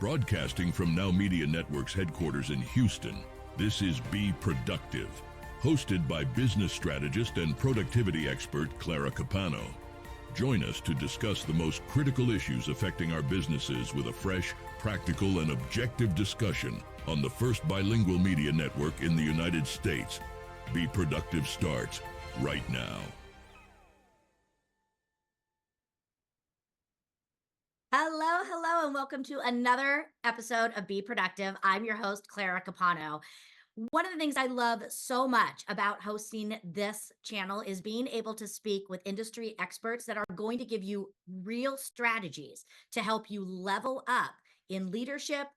Broadcasting from Now Media Network's headquarters in Houston, this is Be Productive, hosted by business strategist and productivity expert Clara Capano. Join us to discuss the most critical issues affecting our businesses with a fresh, practical, and objective discussion on the first bilingual media network in the United States. Be Productive starts right now. Hello, and welcome to another episode of Be Productive. I'm your host, Clara Capano. One of the things I love so much about hosting this channel is being able to speak with industry experts that are going to give you real strategies to help you level up in leadership,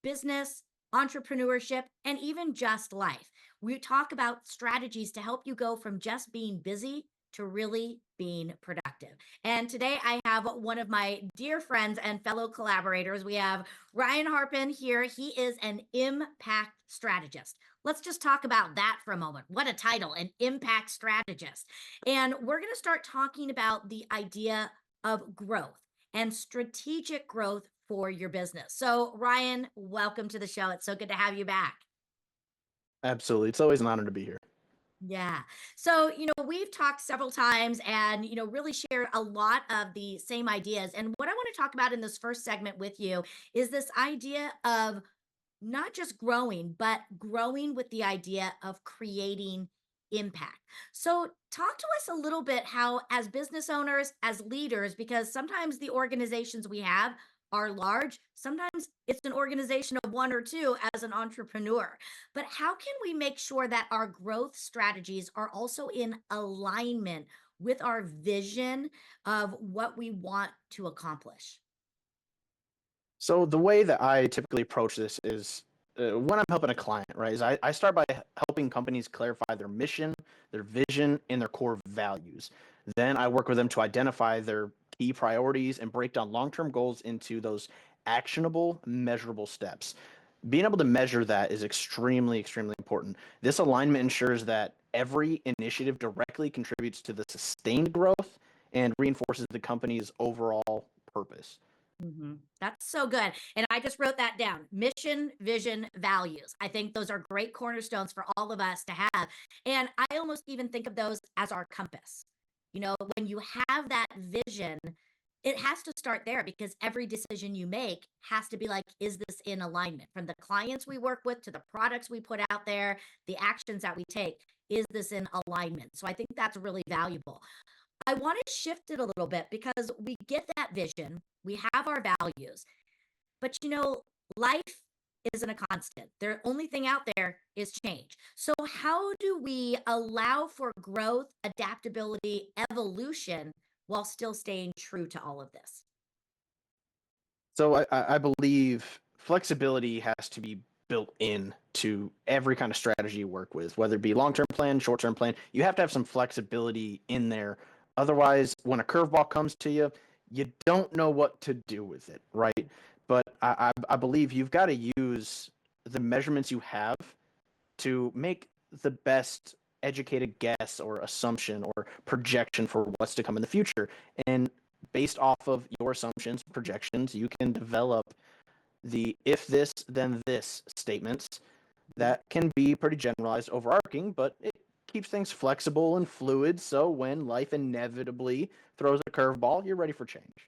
business, entrepreneurship, and even just life. We talk about strategies to help you go from just being busy to really being productive. And today I have one of my dear friends and fellow collaborators. We have Ryan Herpin here. He is an impact strategist. Let's just talk about that for a moment. What a title, an impact strategist. And we're going to start talking about the idea of growth and strategic growth for your business. So Ryan, welcome to the show. It's so good to have you back. Absolutely. It's always an honor to be here. Yeah. So, we've talked several times and, really shared a lot of the same ideas. And what I want to talk about in this first segment with you is this idea of not just growing, but growing with the idea of creating impact. So, talk to us a little bit how, as business owners, as leaders, because sometimes the organizations we have are large. Sometimes it's an organization of one or two as an entrepreneur. But how can we make sure that our growth strategies are also in alignment with our vision of what we want to accomplish? So the way that I typically approach this is when I'm helping a client, right, is I start by helping companies clarify their mission, their vision, and their core values. Then I work with them to identify their key priorities and break down long-term goals into those actionable, measurable steps. Being able to measure that is extremely important. This alignment ensures that every initiative directly contributes to the sustained growth and reinforces the company's overall purpose. That's so good. And I just wrote that down. Mission, vision, values. I think those are great cornerstones for all of us to have. And I almost even think of those as our compass. When you have that vision, it has to start there because every decision you make has to be like, is this in alignment? From the clients we work with to the products we put out there, the actions that we take, is this in alignment? So I think that's really valuable. I want to shift it a little bit because we get that vision, we have our values, but life isn't a constant. The only thing out there is change. So how do we allow for growth, adaptability, evolution while still staying true to all of this? So I believe flexibility has to be built in to every kind of strategy you work with, whether it be long-term plan, short-term plan. You have to have some flexibility in there. Otherwise, when a curveball comes to you, you don't know what to do with it, right? But I believe you've got to use the measurements you have to make the best educated guess or assumption or projection for what's to come in the future. And based off of your assumptions, projections, you can develop the if this, then this statements that can be pretty generalized, overarching, but it keeps things flexible and fluid. So when life inevitably throws a curveball, you're ready for change.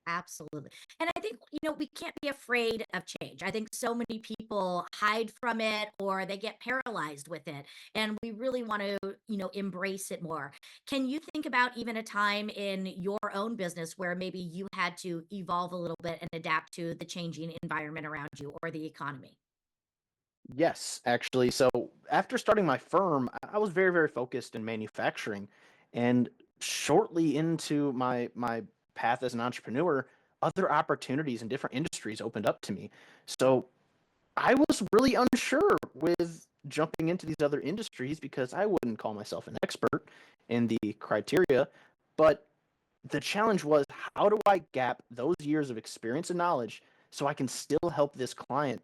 Absolutely. And I think, we can't be afraid of change. I think so many people hide from it or they get paralyzed with it. And we really want to, embrace it more. Can you think about even a time in your own business where maybe you had to evolve a little bit and adapt to the changing environment around you or the economy? Yes, actually. So after starting my firm, I was very focused in manufacturing. And shortly into my path as an entrepreneur, other opportunities in different industries opened up to me. So I was really unsure with jumping into these other industries because I wouldn't call myself an expert in the criteria. But the challenge was, how do I gap those years of experience and knowledge so I can still help this client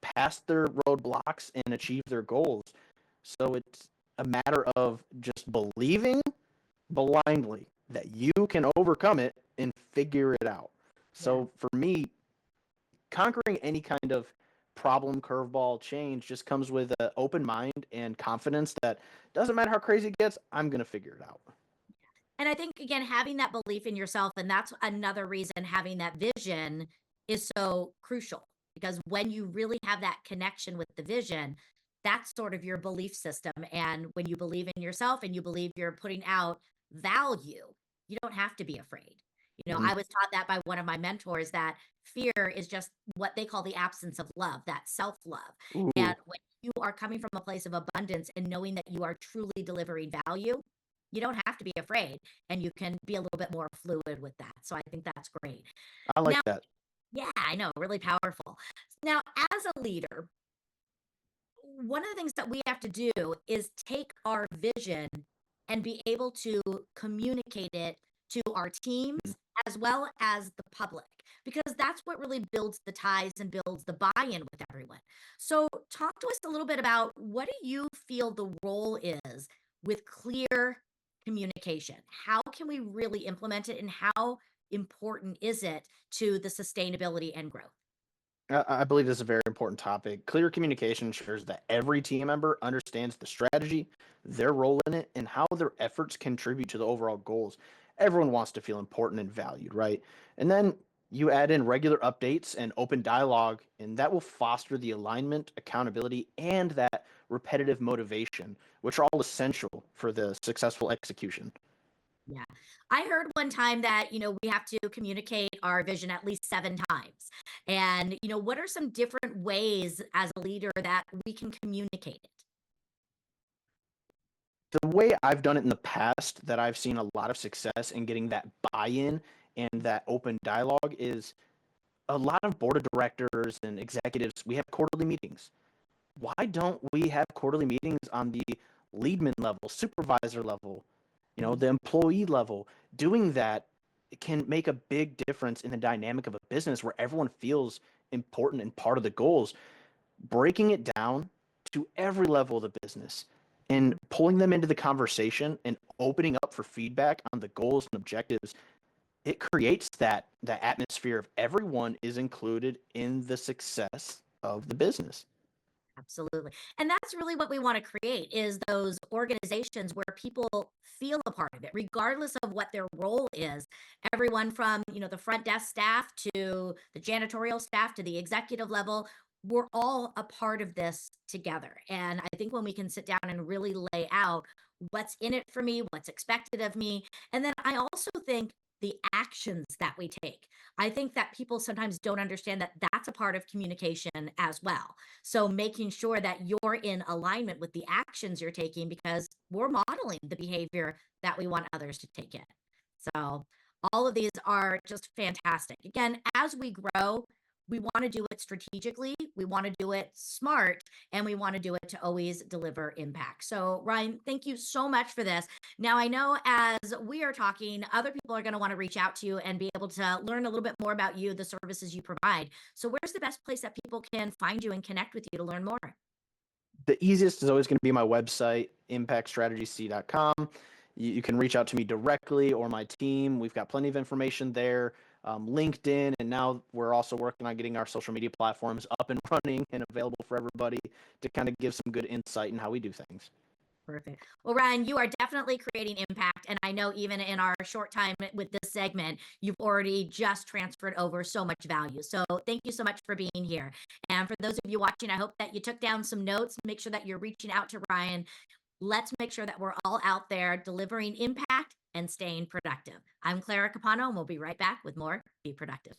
pass their roadblocks and achieve their goals? So it's a matter of just believing blindly that you can overcome it and figure it out. Yeah. So for me, conquering any kind of problem, curveball, change just comes with an open mind and confidence that doesn't matter how crazy it gets, I'm going to figure it out. And I think, again, having that belief in yourself, and that's another reason having that vision is so crucial, because when you really have that connection with the vision, that's sort of your belief system. And when you believe in yourself and you believe you're putting out value, you don't have to be afraid. Mhm. I was taught that by one of my mentors, that fear is just what they call the absence of love, that self love. And Ooh, when you are coming from a place of abundance and knowing that you are truly delivering value, you don't have to be afraid, and you can be a little bit more fluid with that. So I think that's great. I like Now, that. yeah, I know, really powerful. Now, as a leader, one of the things that we have to do is take our vision and be able to communicate it to our teams Mhm. as well as the public, because that's what really builds the ties and builds the buy-in with everyone. So talk to us a little bit about, what do you feel the role is with clear communication? How can we really implement it, and how important is it to the sustainability and growth? I believe this is a very important topic. Clear communication ensures that every team member understands the strategy, their role in it, and how their efforts contribute to the overall goals. Everyone wants to feel important and valued, right? And then you add in regular updates and open dialogue, and that will foster the alignment, accountability, and that repetitive motivation, which are all essential for the successful execution. Yeah. I heard one time that, we have to communicate our vision at least 7 times. And, what are some different ways as a leader that we can communicate it? The way I've done it in the past that I've seen a lot of success in getting that buy-in and that open dialogue is a lot of board of directors and executives, we have quarterly meetings. Why don't we have quarterly meetings on the leadman level, supervisor level, Mhm. the employee level? Doing that can make a big difference in the dynamic of a business where everyone feels important and part of the goals. Breaking it down to every level of the business and Mhm. pulling them into the conversation and opening up for feedback on the goals and objectives, it creates that atmosphere of everyone is included in the success of the business. Absolutely. And that's really what we want to create, is those organizations where people feel a part of it, regardless of what their role is. Everyone from, the front desk staff to the janitorial staff to the executive level, we're all a part of this together. And I think when we can sit down and really lay out what's in it for me, what's expected of me, and then I also think the actions that we take. I think that people sometimes don't understand that that's a part of communication as well. So making sure that you're in alignment with the actions you're taking, because we're modeling the behavior that we want others to take in. So all of these are just fantastic. Again, as we grow, we want to do it strategically, we want to do it smart, and we want to do it to always deliver impact. So, Ryan, thank you so much for this. Now, I know as we are talking, other people are going to want to reach out to you and be able to learn a little bit more about you, the services you provide. So, where's the best place that people can find you and connect with you to learn more? The easiest is always going to be my website, impactstrategyc.com. You can reach out to me directly or my team. We've got plenty of information there. LinkedIn, and now we're also working on getting our social media platforms up and running and available for everybody to kind of give some good insight in how we do things. Perfect. Well, Ryan, you are definitely creating impact. And I know even in our short time with this segment, you've already just transferred over so much value. So thank you so much for being here. And for those of you watching, I hope that you took down some notes. Make sure that you're reaching out to Ryan. Let's make sure that we're all out there delivering impact and staying productive. I'm Clara Capano, and we'll be right back with more Be Productive.